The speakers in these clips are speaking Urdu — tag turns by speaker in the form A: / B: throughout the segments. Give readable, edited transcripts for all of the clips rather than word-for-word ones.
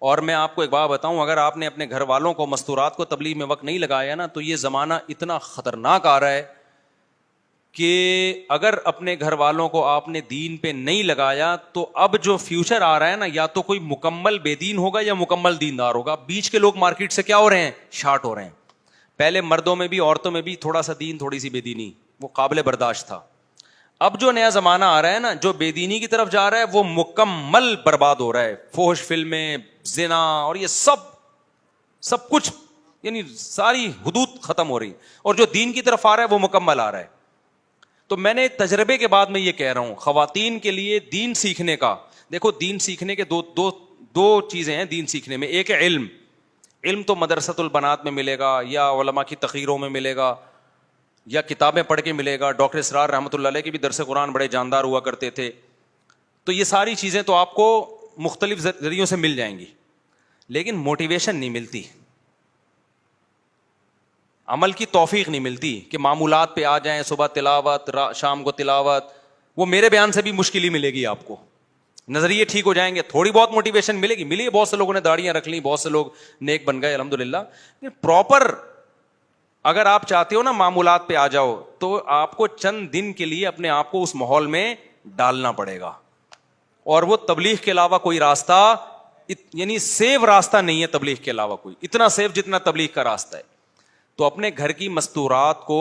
A: اور میں آپ کو ایک بات بتاؤں, اگر آپ نے اپنے گھر والوں کو مستورات کو تبلیغ میں وقت نہیں لگایا نا, تو یہ زمانہ اتنا خطرناک آ رہا ہے کہ اگر اپنے گھر والوں کو آپ نے دین پہ نہیں لگایا تو اب جو فیوچر آ رہا ہے نا, یا تو کوئی مکمل بے دین ہوگا یا مکمل دیندار ہوگا. بیچ کے لوگ مارکیٹ سے کیا ہو رہے ہیں, شارٹ ہو رہے ہیں. پہلے مردوں میں بھی عورتوں میں بھی تھوڑا سا دین تھوڑی سی بے دینی وہ قابل برداشت تھا. اب جو نیا زمانہ آ رہا ہے نا, جو بے دینی کی طرف جا رہا ہے وہ مکمل برباد ہو رہا ہے. فحش فلمیں, زنا اور یہ سب کچھ, یعنی ساری حدود ختم ہو رہی, اور جو دین کی طرف آ رہا ہے وہ مکمل آ رہا ہے. تو میں نے تجربے کے بعد میں یہ کہہ رہا ہوں, خواتین کے لیے دین سیکھنے کا, دیکھو دین سیکھنے کے دو چیزیں ہیں دین سیکھنے میں. ایک ہے علم تو مدرسۃ البنات میں ملے گا, یا علماء کی تقریروں میں ملے گا, یا کتابیں پڑھ کے ملے گا. ڈاکٹر اسرار رحمۃ اللہ علیہ کے بھی درس قرآن بڑے جاندار ہوا کرتے تھے. تو یہ ساری چیزیں تو آپ کو مختلف ذریعوں سے مل جائیں گی, لیکن موٹیویشن نہیں ملتی, عمل کی توفیق نہیں ملتی کہ معمولات پہ آ جائیں, صبح تلاوت, شام کو تلاوت. وہ میرے بیان سے بھی مشکل ہی ملے گی آپ کو. نظریے ٹھیک ہو جائیں گے, تھوڑی بہت موٹیویشن ملے گی, ملی ہے. بہت سے لوگوں نے داڑیاں رکھ لی, بہت سے لوگ نیک بن گئے الحمدللہ. پراپر اگر آپ چاہتے ہو نا معمولات پہ آ جاؤ, تو آپ کو چند دن کے لیے اپنے آپ کو اس ماحول میں ڈالنا پڑے گا. اور وہ تبلیغ کے علاوہ کوئی راستہ, یعنی سیف راستہ نہیں ہے تبلیغ کے علاوہ کوئی, اتنا سیف جتنا تبلیغ کا راستہ ہے. تو اپنے گھر کی مستورات کو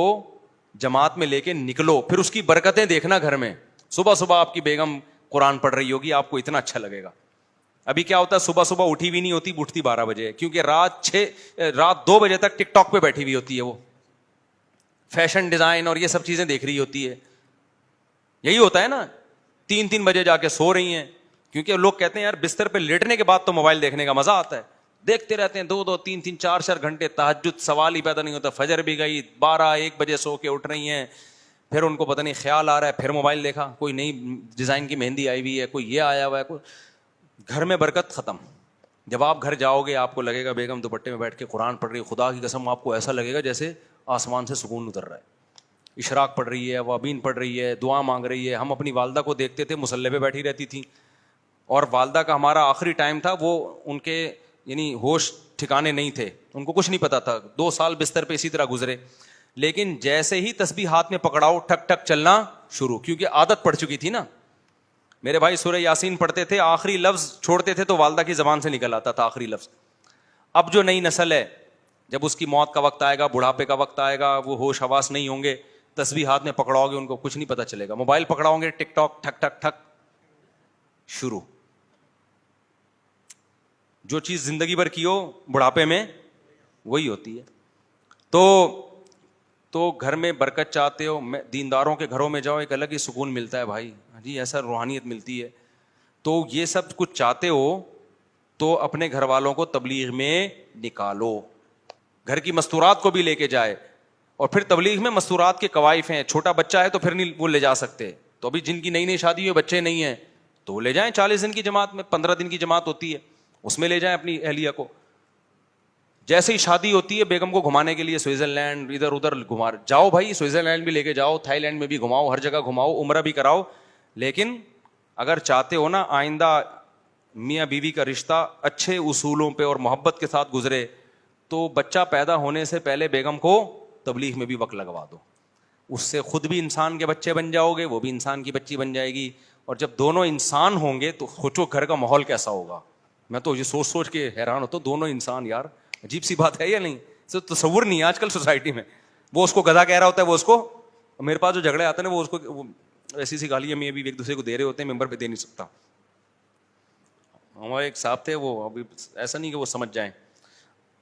A: جماعت میں لے کے نکلو, پھر اس کی برکتیں دیکھنا گھر میں. صبح صبح آپ کی بیگم قرآن پڑھ رہی ہوگی, آپ کو اتنا اچھا لگے گا. ابھی کیا ہوتا ہے, صبح صبح اٹھی بھی نہیں ہوتی, اٹھتی 12 بجے, کیونکہ رات 2 بجے تک ٹک ٹاک پہ بیٹھی ہوئی ہوتی ہے, وہ فیشن ڈیزائن اور یہ سب چیزیں دیکھ رہی ہوتی ہے. یہی ہوتا ہے نا, 3 بجے جا کے سو رہی ہیں, کیونکہ لوگ کہتے ہیں یار بستر پہ لیٹنے کے بعد تو موبائل دیکھنے کا مزہ آتا ہے. دیکھتے رہتے ہیں 2 3 4 گھنٹے, تہجد سوال ہی پیدا نہیں ہوتا. فجر بھی گئی, 12-1 بجے سو کے اٹھ رہی ہیں, پھر ان کو پتہ نہیں خیال آ رہا ہے, پھر موبائل دیکھا, کوئی نئی ڈیزائن کی مہندی آئی ہوئی ہے, کوئی یہ آیا ہوا ہے, کوئی. گھر میں برکت ختم. جب آپ گھر جاؤ گے آپ کو لگے گا بیگم دوپٹے میں بیٹھ کے قرآن پڑھ رہی ہے, خدا کی قسم آپ کو ایسا لگے گا جیسے آسمان سے سکون اتر رہا ہے. اشراق پڑھ رہی ہے, وابین پڑھ رہی ہے, دعا مانگ رہی ہے. ہم اپنی والدہ کو دیکھتے تھے مصلی پہ بیٹھی رہتی تھی, اور والدہ کا ہمارا آخری ٹائم تھا, وہ ان کے یعنی ہوش ٹھکانے نہیں تھے, ان کو کچھ نہیں پتا تھا. 2 سال بستر پہ اسی طرح گزرے, لیکن جیسے ہی تسبیح ہاتھ میں پکڑاؤ ٹھک ٹھک چلنا شروع, کیونکہ عادت پڑ چکی تھی نا. میرے بھائی سورہ یاسین پڑھتے تھے, آخری لفظ چھوڑتے تھے تو والدہ کی زبان سے نکل آتا تھا آخری لفظ. اب جو نئی نسل ہے, جب اس کی موت کا وقت آئے گا, بڑھاپے کا وقت آئے گا, وہ ہوش حواس نہیں ہوں گے, تسبیح ہاتھ میں پکڑاؤ گے ان کو کچھ نہیں پتا چلے گا. موبائل پکڑاؤ گے, ٹک ٹاک ٹھک ٹھک ٹھک شروع. جو چیز زندگی بھر کی ہو بڑھاپے میں وہی ہوتی ہے. تو گھر میں برکت چاہتے ہو, دینداروں کے گھروں میں جاؤ, ایک الگ ہی سکون ملتا ہے بھائی جی, ایسا روحانیت ملتی ہے. تو یہ سب کچھ چاہتے ہو تو اپنے گھر والوں کو تبلیغ میں نکالو, گھر کی مستورات کو بھی لے کے جائے. اور پھر تبلیغ میں مستورات کے قوائف ہیں, چھوٹا بچہ ہے تو پھر نہیں وہ لے جا سکتے. تو ابھی جن کی نئی شادی ہوئی بچے نہیں ہیں تو وہ لے جائیں 40 دن کی جماعت میں, 15 دن کی جماعت ہوتی ہے, اس میں لے جائیں اپنی اہلیہ کو. جیسے ہی شادی ہوتی ہے بیگم کو گھمانے کے لیے سوئٹزرلینڈ ادھر ادھر گھما جاؤ بھائی, سوئٹزرلینڈ بھی لے کے جاؤ, تھائی لینڈ میں بھی گھماؤ, ہر جگہ گھماؤ, عمرہ بھی کراؤ. لیکن اگر چاہتے ہو نا آئندہ میاں بیوی کا رشتہ اچھے اصولوں پہ اور محبت کے ساتھ گزرے, تو بچہ پیدا ہونے سے پہلے بیگم کو تبلیغ میں بھی وقت لگوا دو. اس سے خود بھی انسان کے بچے بن جاؤ گے, وہ بھی انسان کی بچی بن جائے گی. اور جب دونوں انسان ہوں گے تو سوچو گھر کا ماحول کیسا ہوگا. میں تو یہ سوچ کے حیران ہوتا ہوں, دونوں انسان, یار عجیب سی بات ہے یا نہیں؟ تصور نہیں ہے آج کل سوسائٹی میں. وہ اس کو گدھا کہہ رہا ہوتا ہے, وہ اس کو, میرے پاس جو جھگڑے آتے ہیں نا وہ اس کو ایسی سی گالیاں میں بھی ایک دوسرے کو دے رہے ہوتے ہیں, ممبر پہ دے نہیں سکتا. ہمارے ایک صاحب تھے, وہ ابھی ایسا نہیں کہ وہ سمجھ جائیں,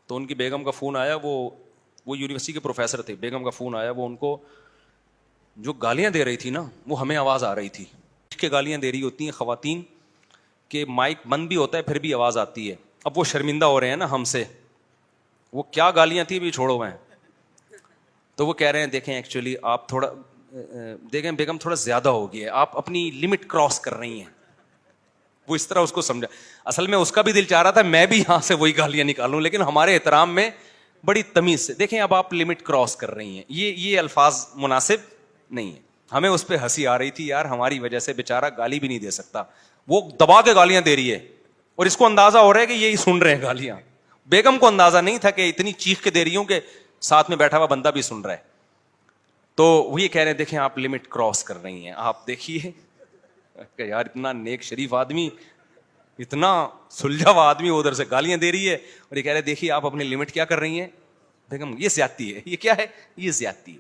A: تو ان کی بیگم کا فون آیا, وہ یونیورسٹی کے پروفیسر تھے, بیگم کا فون آیا, وہ ان کو جو گالیاں دے رہی تھی نا وہ ہمیں آواز آ رہی تھی. کہ گالیاں دے رہی ہوتی ہیں خواتین کہ مائک بند بھی ہوتا ہے پھر بھی آواز آتی ہے. اب وہ شرمندہ ہو رہے ہیں نا ہم سے, وہ کیا گالیاں تھیں بھی چھوڑو میں. تو وہ کہہ رہے ہیں دیکھیں ایکچولی آپ تھوڑا دیکھیں بیگم تھوڑا زیادہ ہو گیا ہے, آپ اپنی لمٹ کراس کر رہی ہیں. وہ اس طرح اس کو سمجھا. اصل میں اس کا بھی دل چاہ رہا تھا میں بھی یہاں سے وہی گالیاں نکالوں, لیکن ہمارے احترام میں بڑی تمیز سے, دیکھیں اب آپ لمٹ کراس کر رہی ہیں, یہ الفاظ مناسب نہیں ہے. ہمیں اس پہ ہنسی آ رہی تھی, یار ہماری وجہ سے بیچارہ گالی بھی نہیں دے سکتا, وہ دبا کے گالیاں دے رہی ہے, اور اس کو اندازہ ہو رہا ہے کہ یہی سن رہے ہیں گالیاں. بیگم کو اندازہ نہیں تھا کہ اتنی چیخ کے دے رہی ہوں کہ ساتھ میں بیٹھا ہوا بندہ بھی سن رہا ہے. تو وہ یہ کہہ رہے ہیں دیکھیں آپ لمٹ کراس کر رہی ہیں, آپ دیکھیے کہ یار اتنا نیک شریف آدمی, اتنا سلجھا ہوا آدمی ادھر سے گالیاں دے رہی ہے, اور یہ کہہ رہے دیکھیے آپ اپنی لمٹ کیا کر رہی ہیں بیگم, یہ زیادتی ہے. یہ کیا ہے؟ یہ زیادتی ہے.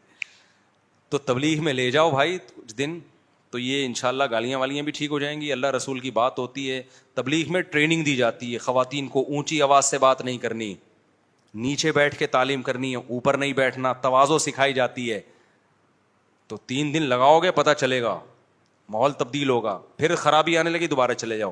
A: تو تبلیغ میں لے جاؤ بھائی کچھ دن, تو یہ انشاءاللہ گالیاں والیاں بھی ٹھیک ہو جائیں گی. اللہ رسول کی بات ہوتی ہے, تبلیغ میں ٹریننگ دی جاتی ہے, خواتین کو اونچی آواز سے بات نہیں کرنی, نیچے بیٹھ کے تعلیم کرنی ہے, اوپر نہیں بیٹھنا, تواضع سکھائی جاتی ہے. تو 3 دن لگاؤ گے پتہ چلے گا, ماحول تبدیل ہوگا. پھر خرابی آنے لگی دوبارہ چلے جاؤ.